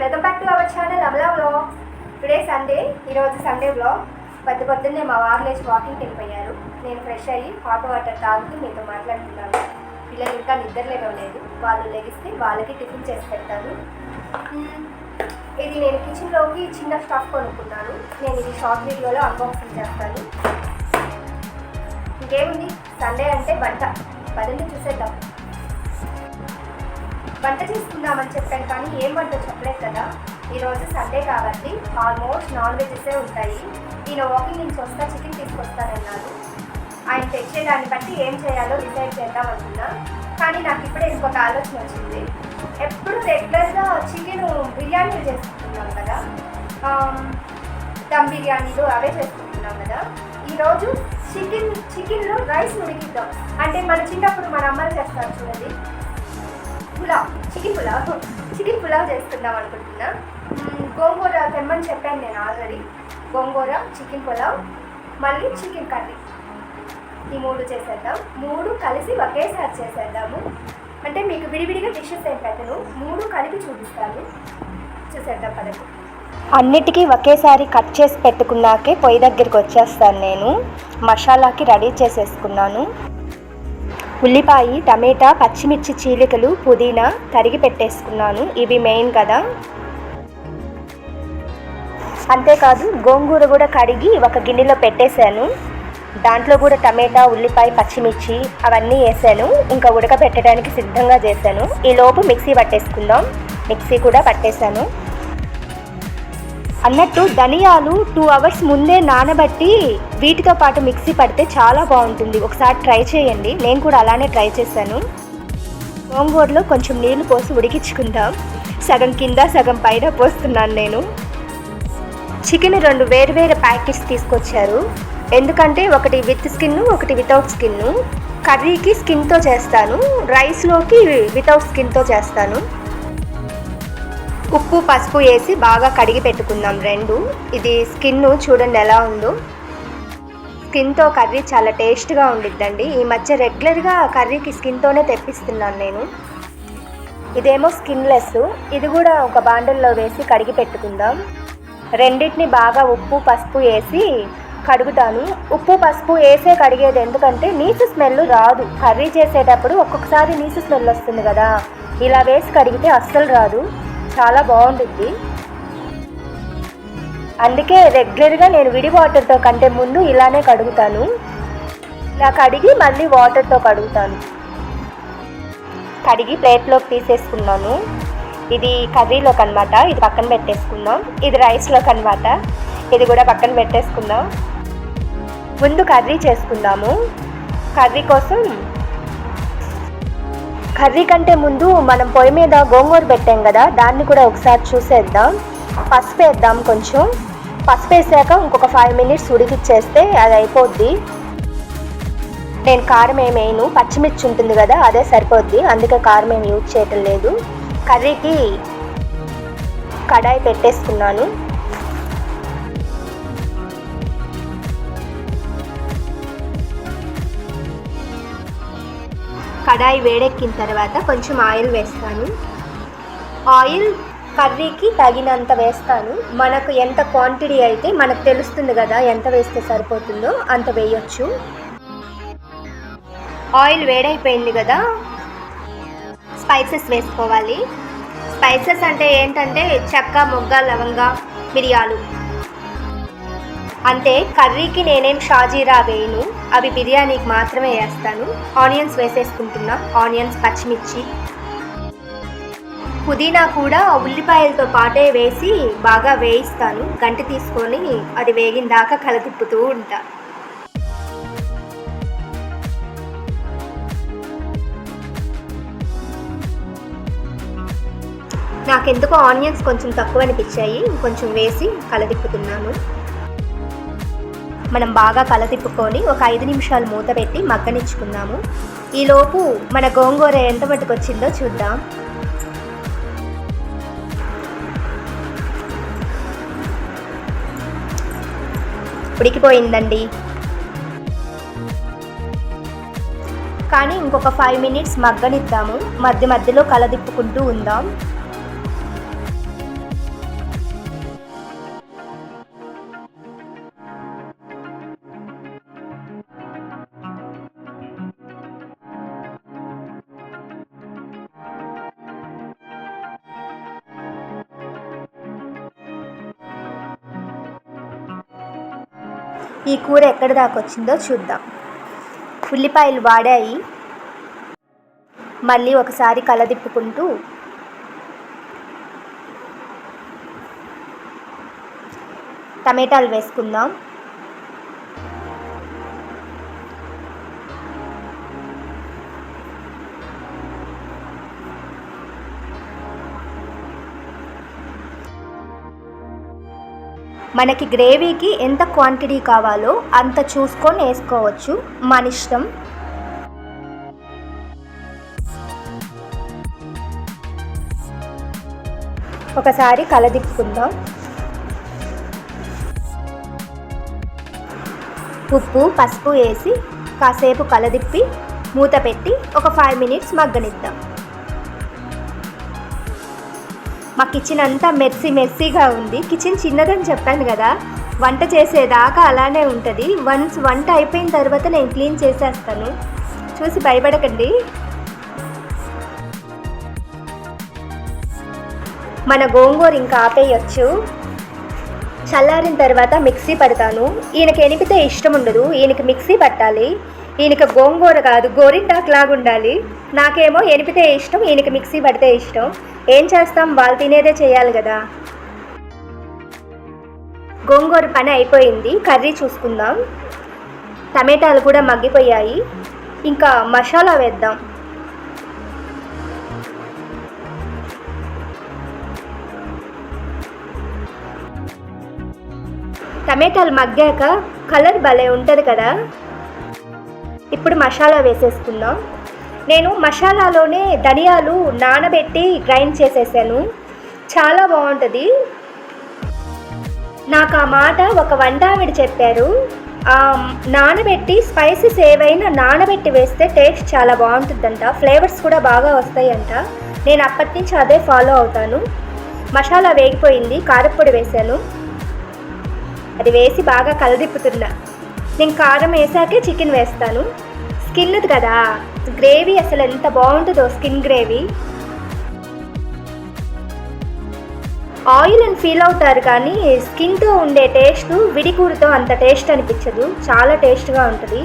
Welcome back to our channel Amala vlogs. Today Sunday. ఈరోజు Sunday vlog. పొద్దున్నే మా వారు లేచి వాకింగ్కి వెళ్ళిపోయారు. నేను ఫ్రెష్ అయ్యి హాట్ వాటర్ తాగుతూ మీతో మాట్లాడుతున్నాను. పిల్లలు ఇంకా నిద్రలేవలేదు. వాళ్ళు లెగిస్తే వాళ్ళకి టిఫిన్ చేసి పెడతాను. ఇది నేను కిచెన్లోకి చిన్న స్టఫ్ కొనుక్కున్నాను. నేను ఇది షార్ట్ వీడియోలో అన్బాక్సింగ్ చేస్తాను. ఇంకేముంది, సండే అంటే వంట. పదండి చూసేద్దాం. వంట చేసుకుందామని చెప్పాను కానీ ఏం వంట చెప్పలేదు కదా. ఈరోజు సండే కాబట్టి ఆల్మోస్ట్ నాన్ వెజెసే ఉంటాయి. నేను వాకింగ్ నుంచి వస్తా చికెన్ తీసుకొస్తానన్నాను. ఆయన తెచ్చేదాన్ని బట్టి ఏం చేయాలో డిసైడ్ చేద్దాం అనుకున్నా. కానీ నాకు ఇప్పుడే ఇంకొక ఆలోచన వచ్చింది. ఎప్పుడు రెగ్యులర్గా చికెన్ బిర్యానీలు చేసుకుంటున్నాం కదా, దమ్ బిర్యానీలు అవే చేసుకుంటున్నాం కదా. ఈరోజు చికెన్లో రైస్ ఉడికిద్దాం. అంటే మన చిన్నప్పుడు మన అమ్మలు చేస్తారు చూడండి, చికెన్ పులావ్ చేసుకుందాం అనుకుంటున్నా. గోంగూర తెమ్మని చెప్పాను నేను ఆల్రెడీ. గోంగూర, చికెన్ పులావ్, మళ్ళీ చికెన్ కర్రీ, ఈ 3 చేసేద్దాం. 3 కలిసి ఒకేసారి చేసేద్దాము. అంటే మీకు విడివిడిగా డిషెస్ ఏం పెట్టను, 3 కలిపి చూపిస్తాను. చూసేద్దాం పదకు. అన్నిటికీ ఒకేసారి కట్ చేసి పెట్టుకున్నాకే పొయ్యి దగ్గరికి వచ్చేస్తాను. నేను మసాలాకి రెడీ చేసేసుకున్నాను. ఉల్లిపాయ, టమాటా, పచ్చిమిర్చి చీలికలు, పుదీనా తరిగి పెట్టేసుకున్నాను. ఇవి మెయిన్ కదా. అంతేకాదు గోంగూర కూడా కడిగి ఒక గిన్నెలో పెట్టేశాను. దాంట్లో కూడా టమాటా, ఉల్లిపాయ, పచ్చిమిర్చి అవన్నీ వేసాను. ఇంకా ఉడకబెట్టడానికి సిద్ధంగా చేశాను. ఈలోపు మిక్సీ పట్టేసుకుందాం. మిక్సీ కూడా పట్టేశాను. అన్నట్టు ధనియాలు 2 అవర్స్ ముందే నానబట్టి వీటితో పాటు మిక్సీ పడితే చాలా బాగుంటుంది. ఒకసారి ట్రై చేయండి. నేను కూడా అలానే ట్రై చేశాను. గోంగూరలో కొంచెం నీళ్లు పోసి ఉడికించుకుందాం. సగం కింద సగం పైన పోస్తున్నాను నేను. చికెన్ 2 వేరు ప్యాకెట్స్ తీసుకొచ్చారు. ఎందుకంటే ఒకటి విత్ స్కిన్, ఒకటి వితౌట్ స్కిన్. కర్రీకి స్కిన్తో చేస్తాను, రైస్లోకి వితౌట్ స్కిన్తో చేస్తాను. ఉప్పు, పసుపు వేసి బాగా కడిగి పెట్టుకుందాం 2. ఇది స్కిన్ చూడండి ఎలా ఉందో. స్కిన్తో కర్రీ చాలా టేస్ట్గా ఉండిద్దండి. ఈ మధ్య రెగ్యులర్గా కర్రీకి స్కిన్తోనే తెప్పిస్తున్నాను నేను. ఇదేమో స్కిన్లెస్. ఇది కూడా ఒక బాండల్లో వేసి కడిగి పెట్టుకుందాం. రెండింటిని బాగా ఉప్పు, పసుపు వేసి కడుగుతాను. ఉప్పు, పసుపు వేసే కడిగేది ఎందుకంటే నీసు స్మెల్ రాదు. కర్రీ చేసేటప్పుడు ఒక్కొక్కసారి నీసు స్మెల్ వస్తుంది కదా, ఇలా వేసి కడిగితే అస్సలు రాదు. చాలా బాగుంటుంది. అందుకే రెగ్యులర్గా నేను విడి వాటర్తో కంటే ముందు ఇలానే కడుగుతాను. ఇలా కడిగి మళ్ళీ వాటర్తో కడుగుతాను. కడిగి ప్లేట్లోకి తీసేసుకున్నాను. ఇది కర్రీలోకి అనమాట. ఇది పక్కన పెట్టేసుకుందాం. ఇది రైస్లోకి అనమాట. ఇది కూడా పక్కన పెట్టేసుకుందాం. ముందు కర్రీ చేసుకుందాము. కర్రీ కంటే ముందు మనం పొయ్యి మీద గోంగూర పెట్టాం కదా, దాన్ని కూడా ఒకసారి చూసేద్దాం. పసుపు వేద్దాం. కొంచెం పసుపు వేసాక ఇంకొక 5 minutes ఉడికిచ్చేస్తే అది అయిపోద్ది. నేను కారం ఏమి వేయను, పచ్చిమిర్చి ఉంటుంది కదా అదే సరిపోద్ది. అందుకే కారం ఏమి యూజ్ చేయటం లేదు. కర్రీకి కడాయి పెట్టేసుకున్నాను. కడాయి వేడెక్కిన తర్వాత కొంచెం ఆయిల్ వేస్తాను. ఆయిల్ కర్రీకి తగినంత వేస్తాను. మనకు ఎంత క్వాంటిటీ అయితే మనకు తెలుస్తుంది కదా, ఎంత వేస్తే సరిపోతుందో అంత వేయొచ్చు. ఆయిల్ వేడైపోయింది కదా, స్పైసెస్ వేసుకోవాలి. స్పైసెస్ అంటే ఏంటంటే చెక్క, మొగ్గ, లవంగ, మిరియాలు. అంతే. కర్రీకి నేనేం షాజీరా వేయను, అవి బిర్యానీకి మాత్రమే వేస్తాను. ఆనియన్స్ వేసేసుకుంటున్నా. ఆనియన్స్, పచ్చిమిర్చి, పుదీనా కూడా ఉల్లిపాయలతో పాటే వేసి బాగా వేయిస్తాను. గంటి తీసుకొని అది వేగిన దాకా కలతిప్పుతూ ఉంటా. నాకెందుకో ఆనియన్స్ కొంచెం తక్కువ అనిపించాయి, కొంచెం వేసి కలతిప్పుతున్నాను. మనం బాగా కలతిప్పుకొని ఒక 5 నిమిషాలు మూత పెట్టి మగ్గనిచ్చుకుందాము. ఈలోపు మన గోంగూర ఎంత మట్టుకు వచ్చిందో చూద్దాం. ఉడికిపోయిందండి. కానీ ఇంకొక 5 minutes మగ్గనిద్దాము. మధ్య మధ్యలో కలదిప్పుకుంటూ ఉందాం. ఈ కూర ఎక్కడి దాకా వచ్చిందో చూద్దాం. ఉల్లిపాయలు వాడాయి. మళ్ళీ ఒకసారి కలదిప్పుకుంటూ టమాటాలు వేసుకుందాం. మనకి గ్రేవీకి ఎంత క్వాంటిటీ కావాలో అంత చూసుకొని వేసుకోవచ్చు, మన ఇష్టం. ఒకసారి కలదిప్పుకుందాం. ఉప్పు పసుపు వేసి కాసేపు కలదిప్పి మూత పెట్టి ఒక 5 minutes మగ్గనిద్దాం. మా కిచెన్ అంతా మెస్సీగా ఉంది. కిచెన్ చిన్నదని చెప్పాను కదా, వంట చేసేదాకా అలానే ఉంటుంది. వన్స్ వంట అయిపోయిన తర్వాత నేను క్లీన్ చేసేస్తాను, చూసి భయపడకండి. మన గోంగూర ఇంకా ఆపేయచ్చు. చల్లారిన తర్వాత మిక్సీ పడతాను. ఈయనకి ఎనిపితే ఇష్టం ఉండదు, ఈయనకి మిక్సీ పట్టాలి. ఈయనకి గోంగూర కాదు గోరింటాకు లాగా ఉండాలి. నాకేమో ఎనిపితే ఇష్టం, ఈయనకి మిక్సీ పడితే ఇష్టం. ఏం చేస్తాం, వాళ్ళు తినేదే చేయాలి కదా. గోంగూర పని అయిపోయింది. కర్రీ చూసుకుందాం. టమాటాలు కూడా మగ్గిపోయాయి. ఇంకా మసాలా వేద్దాం. టమాటాలు మగ్గాక కలర్ భలే ఉంటుంది కదా. ఇప్పుడు మసాలా వేసేసుకుందాం. నేను మసాలాలోనే ధనియాలు నానబెట్టి గ్రైండ్ చేసేసాను, చాలా బాగుంటుంది. నాకు ఆ మాట ఒక వంట ఆవిడ చెప్పారు. నానబెట్టి స్పైసెస్ ఏవైనా నానబెట్టి వేస్తే టేస్ట్ చాలా బాగుంటుందంట, ఫ్లేవర్స్ కూడా బాగా వస్తాయంట. నేను అప్పటి నుంచి అదే ఫాలో అవుతాను. మసాలా వేగిపోయింది, కారప్పొడి వేసాను. అది వేసి బాగా కలదిప్పుతున్నా. నేను కారం వేసాకే చికెన్ వేస్తాను. స్కిన్ కదా గ్రేవీ, అసలు ఎంత బాగుంటుందో స్కిన్ గ్రేవీ. ఆయిల్ అని ఫీల్ అవుతారు కానీ స్కిన్తో ఉండే టేస్ట్ విడికూరతో అంత టేస్ట్ అనిపించదు, చాలా టేస్ట్గా ఉంటుంది.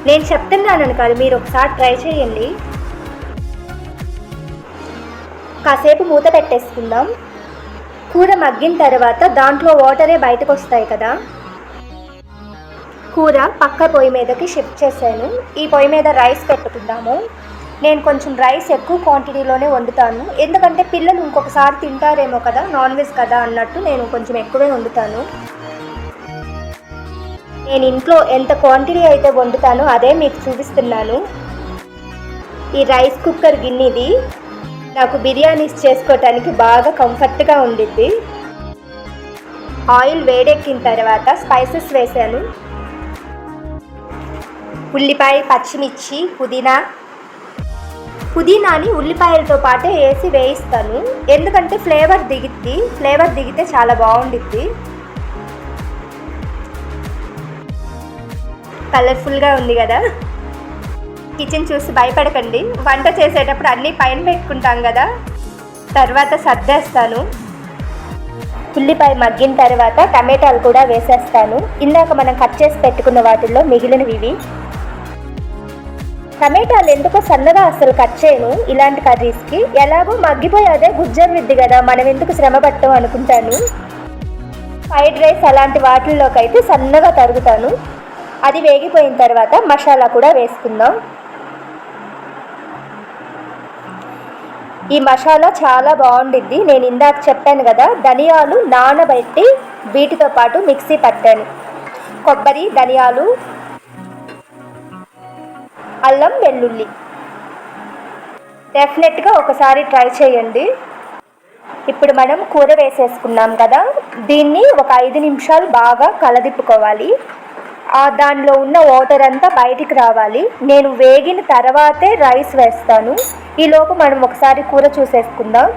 నేను చెప్తున్నానని కాదు, మీరు ఒకసారి ట్రై చేయండి. కాసేపు మూత పెట్టేసుకుందాం. కూర మగ్గిన తర్వాత దాంట్లో వాటరే బయటకు వస్తాయి కదా. కూర పక్క పొయ్యి మీదకి షిఫ్ట్ చేశాను. ఈ పొయ్యి మీద రైస్ పెట్టుకుందాము. నేను కొంచెం రైస్ ఎక్కువ క్వాంటిటీలోనే వండుతాను, ఎందుకంటే పిల్లలు ఇంకొకసారి తింటారేమో కదా, నాన్ వెజ్ కదా అన్నట్టు నేను కొంచెం ఎక్కువే వండుతాను. నేను ఇంట్లో ఎంత క్వాంటిటీ అయితే వండుతానో అదే మీకు చూపిస్తున్నాను. ఈ రైస్ కుక్కర్ గిన్నెది నాకు బిర్యానీస్ చేసుకోవటానికి బాగా కంఫర్ట్గా ఉండిద్ది. ఆయిల్ వేడెక్కిన తర్వాత స్పైసెస్ వేసాను. ఉల్లిపాయ, పచ్చిమిర్చి, పుదీనాని ఉల్లిపాయలతో పాటే వేసి వేయిస్తాను, ఎందుకంటే ఫ్లేవర్ దిగితే చాలా బాగుండిద్ది. కలర్ఫుల్గా ఉంది కదా. కిచెన్ చూసి భయపడకండి, వంట చేసేటప్పుడు అన్నీ పైన పెట్టుకుంటాం కదా, తర్వాత సర్దేస్తాను. ఉల్లిపాయ మగ్గిన తర్వాత టమాటాలు కూడా వేసేస్తాను. ఇందాక మనం కట్ చేసి పెట్టుకున్న వాటిల్లో మిగిలినవి ఇవి. టమాటాలు ఎందుకో సన్నగా అసలు కట్ చేయను ఇలాంటి కర్రీస్కి, ఎలాగో మగ్గిపోయి అదే గుజ్జర్విద్ది కదా, మనం ఎందుకు శ్రమ పట్టం అనుకుంటాను. ఫ్రైడ్ రైస్ అలాంటి వాటిల్లోకి అయితే సన్నగా తరుగుతాను. అది వేగిపోయిన తర్వాత మసాలా కూడా వేసుకుందాం. ఈ మసాలా చాలా బాగుండిద్ది. నేను ఇందాక చెప్పాను కదా, ధనియాలు నానబెట్టి వీటితో పాటు మిక్సీ పట్టాను. కొబ్బరి, ధనియాలు, అల్లం, వెల్లుల్లి. డెఫినెట్గా ఒకసారి ట్రై చేయండి. ఇప్పుడు మనం కూర వేసేసుకున్నాం కదా, దీన్ని ఒక 5 నిమిషాలు బాగా కలదిప్పుకోవాలి. దానిలో ఉన్న వాటర్ అంతా బయటికి రావాలి. నేను వేగిన తర్వాతే రైస్ వేస్తాను. ఈలోపు మనం ఒకసారి కూర చూసేసుకుందాం.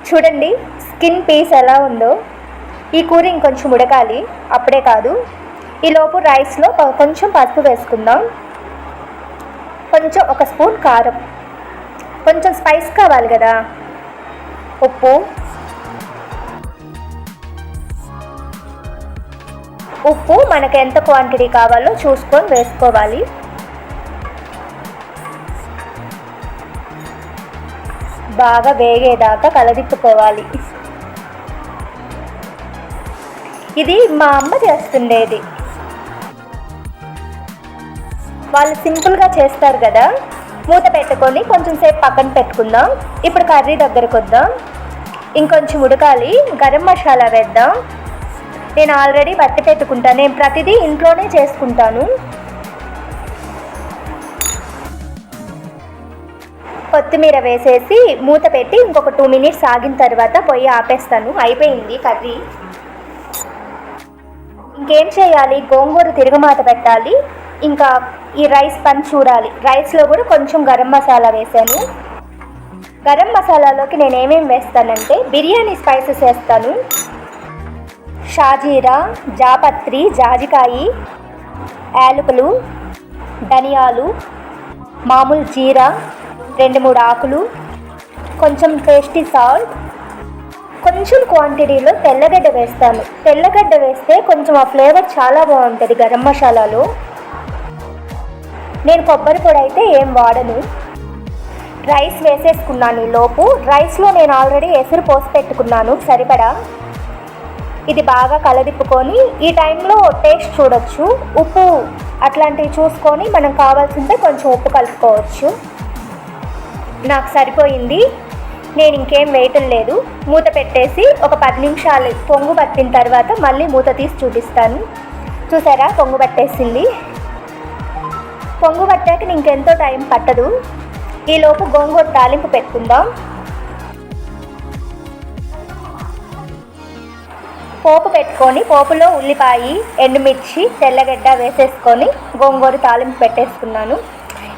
చూడండి స్కిన్ పీస్ ఎలా ఉందో. ఈ కూర ఇంకొంచెం ఉడకాలి, అప్పుడే కాదు. ఈలోపు రైస్లో కొంచెం పసుపు వేసుకుందాం, కొంచెం 1 స్పూన్ కారం, కొంచెం స్పైస్ కావాలి కదా, ఉప్పు, ఉప్పు మనకు ఎంత క్వాంటిటీ కావాలో చూసుకొని వేసుకోవాలి. బాగా వేగేదాకా కలదిప్పుకోవాలి. ఇది మా అమ్మ చేస్తుండేది. వాళ్ళు సింపుల్గా చేస్తారు కదా. మూత పెట్టుకొని కొంచెం సేపు పక్కన పెట్టుకుందాం. ఇప్పుడు కర్రీ దగ్గరకు వద్దాం. ఇంకొంచెం ఉడకాలి. గరం మసాలా వేద్దాం. నేను ఆల్రెడీ పట్టి పెట్టుకుంటాను. నేను ప్రతిదీ ఇంట్లోనే చేసుకుంటాను. కొత్తిమీర వేసేసి మూత పెట్టి ఇంకొక 2 మినిట్స్ ఆగిన తర్వాత పొయ్యి ఆపేస్తాను. అయిపోయింది కర్రీ. ఇంకేం చేయాలి, గోంగూర తిరుగుమాత పెట్టాలి. ఇంకా ఈ రైస్ పని చూడాలి. రైస్లో కూడా కొంచెం గరం మసాలా వేసాను. గరం మసాలాలోకి నేను ఏమేమి వేస్తానంటే బిర్యానీ స్పైసెస్ వేస్తాను. షాజీరా, జాపత్రి, జాజికాయి, యాలకులు, ధనియాలు, మామూలు జీరా, 2-3 ఆకులు, కొంచెం టేస్టీ సాల్ట్, కొంచెం క్వాంటిటీలో తెల్లగడ్డ వేస్తాను. తెల్లగడ్డ వేస్తే కొంచెం ఆ ఫ్లేవర్ చాలా బాగుంటుంది గరం మసాలాలో. నేను కొబ్బరి పొడి అయితే ఏం వాడను. రైస్ వేసేసుకున్నాను. ఈలోపు రైస్లో నేను ఆల్రెడీ ఎసురు పోసి పెట్టుకున్నాను సరిపడా. ఇది బాగా కలదిప్పుకొని ఈ టైంలో టేస్ట్ చూడొచ్చు. ఉప్పు అట్లాంటివి చూసుకొని మనం కావాల్సింటే కొంచెం ఉప్పు కలుపుకోవచ్చు. నాకు సరిపోయింది. నేను ఇంకేం వేయటం లేదు. మూత పెట్టేసి ఒక 10 నిమిషాలు పొంగు పట్టిన తర్వాత మళ్ళీ మూత తీసి చూపిస్తాను. చూసారా, పొంగు పట్టేసింది. పొంగు పట్టాక ఇంకెంతో టైం పట్టదు. ఈలోపు గోంగూర తాలింపు పెట్టుకుందాం. పోపు పెట్టుకొని పోపులో ఉల్లిపాయ, ఎండుమిర్చి, తెల్లగడ్డ వేసేసుకొని గోంగూర తాలింపు పెట్టేసుకున్నాను.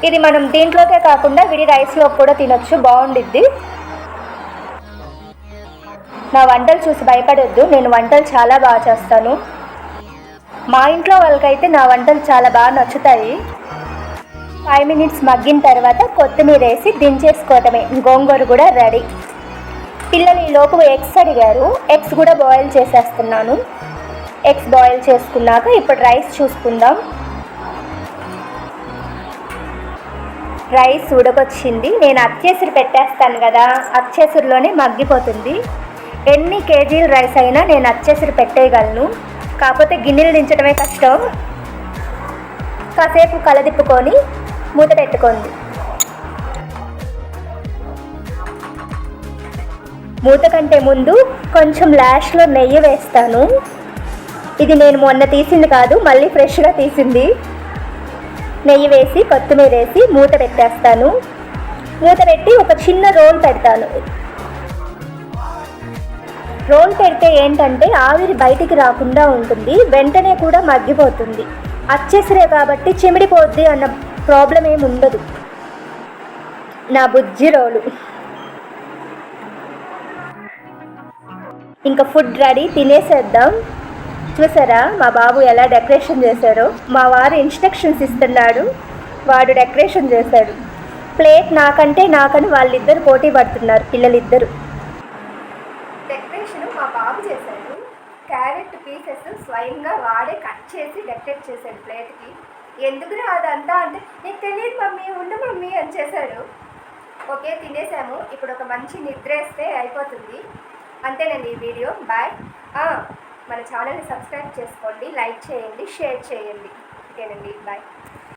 ఇది మనం దీంట్లోకే కాకుండా విడి రైస్లో కూడా తినొచ్చు, బాగుండిద్ది. నా వంటలు చూసి భయపడొద్దు. నేను వంటలు చాలా బాగా చేస్తాను. మా ఇంట్లో వాళ్ళకైతే నా వంటలు చాలా బాగా నచ్చుతాయి. 5 మినిట్స్ మగ్గిన తర్వాత కొత్తిమీర వేసి దించేసుకోవటమే. గోంగూర కూడా రెడీ. పిల్లలు ఈలోపు ఎగ్స్ అడిగారు. ఎగ్స్ కూడా బాయిల్ చేసేస్తున్నాను. ఎగ్స్ బాయిల్ చేసుకున్నాక ఇప్పుడు రైస్ చూసుకుందాం. రైస్ ఉడకొచ్చింది. నేను అచ్చేసరి పెట్టేస్తాను కదా, అచ్చేసరిలోనే మగ్గిపోతుంది. ఎన్ని కేజీల రైస్ అయినా నేను అచ్చేసరి పెట్టేయగలను. కాకపోతే గిన్నెలు దించడమే కష్టం. కాసేపు కలదిప్పుకొని మూత పెట్టుకోండి. మూత కంటే ముందు కొంచెం లాస్ట్లో నెయ్యి వేస్తాను. ఇది నేను మొన్న తీసింది కాదు, మళ్ళీ ఫ్రెష్గా తీసింది. నెయ్యి వేసి కొత్తిమీర వేసి మూత పెట్టేస్తాను. మూత పెట్టి ఒక చిన్న రోల్ పెడతాను. రోల్ పెడితే ఏంటంటే ఆవిరి బయటికి రాకుండా ఉంటుంది. వెంటనే కూడా మగ్గిపోతుంది. అచ్చేసరే కాబట్టి చిమిడిపోద్ది అన్న ప్రాబ్లం ఏమి ఉండదు. నా బుజ్జి రోలు. ఇంకా ఫుడ్ రెడీ, తినేసేద్దాం. చూసారా మా బాబు ఎలా డెకరేషన్ చేశారో. మా వారు ఇన్స్ట్రక్షన్స్ ఇస్తున్నాడు, వాడు డెకరేషన్ చేశాడు. ప్లేట్ నాకని వాళ్ళిద్దరు పోటీ పడుతున్నారు, పిల్లలిద్దరు. డెకరేషన్ మా బాబు చేశాడు. క్యారెట్ పీసెస్ స్వయంగా వాడే కట్ చేసి డెకరేట్ చేశాడు ప్లేట్కి. ఎందుకురా అదంతా అంటే, నీకు తెలియదు మమ్మీ, ఉండు మమ్మీ అని చేశాడు. ఓకే, తినేసాము. ఇప్పుడు ఒక మంచి నిద్రేస్తే అయిపోతుంది. అంతేనండి ఈ వీడియో. బాయ్. మన ఛానల్ని సబ్స్క్రైబ్ చేసుకోండి, లైక్ చేయండి, షేర్ చేయండి. ఓకేనండి, బాయ్.